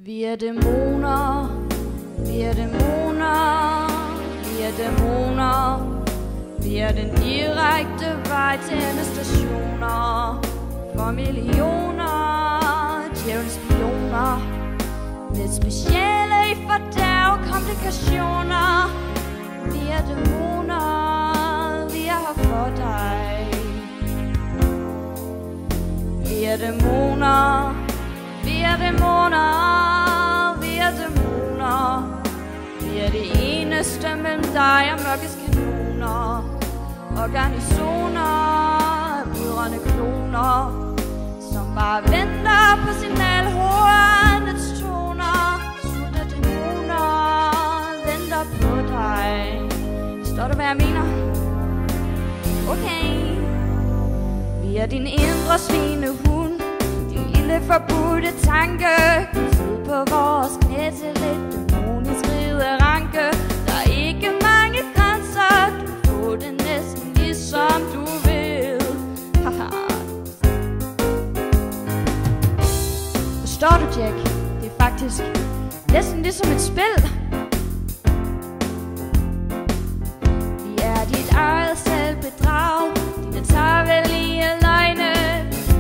Vi er dæmoner, vi er dæmoner, vi er dæmoner. Vi er den direkte vej til endestationer. For millioner djævelens spioner, lidt specielle i fordærv komplikationer. Vi er dæmoner, vi er her for dig. Vi er dæmoner, vi er dæmoner, vi er dæmoner. Vi er det eneste mellem dig og mørkets kanoner. Organisationer, blødrende kloner, som bare venter på signalhornets toner. Sultne dæmoner venter på dig. Står du, hvad jeg mener? Okay. Vi er din indre svinehund, din lille forbudte tanke. Sid på vores knæ til lidt dæmonisk rideranke. Der er ikke mange grænser, du får det næsten ligesom du vil. Forstår du, Jack? Det er faktisk næsten ligesom et spil. Vi er dit eget selvbedrag, dine tarvelige løgne.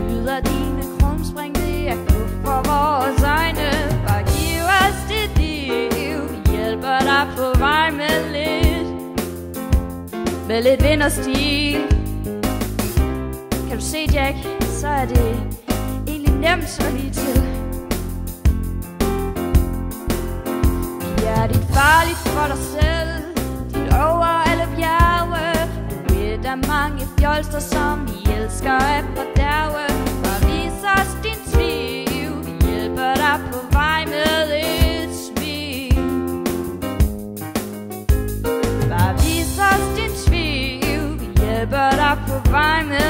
Vi lyder dine krumspring, det er kuf for vores øjne. Bare giv os dit liv, vi hjælper dig på vej med lidt vind og stil. Kan du se, Jack, så er det egentlig nemt så lige til. Vi er dit farligt for dig selv, dit over alle bjerge. Du er et af mange fjolster, som vi elsker at fordærve. Bare vis os din tvivl, vi hjælper dig på vej med et smil. Bare vis os din tvivl, vi hjælper dig på vej med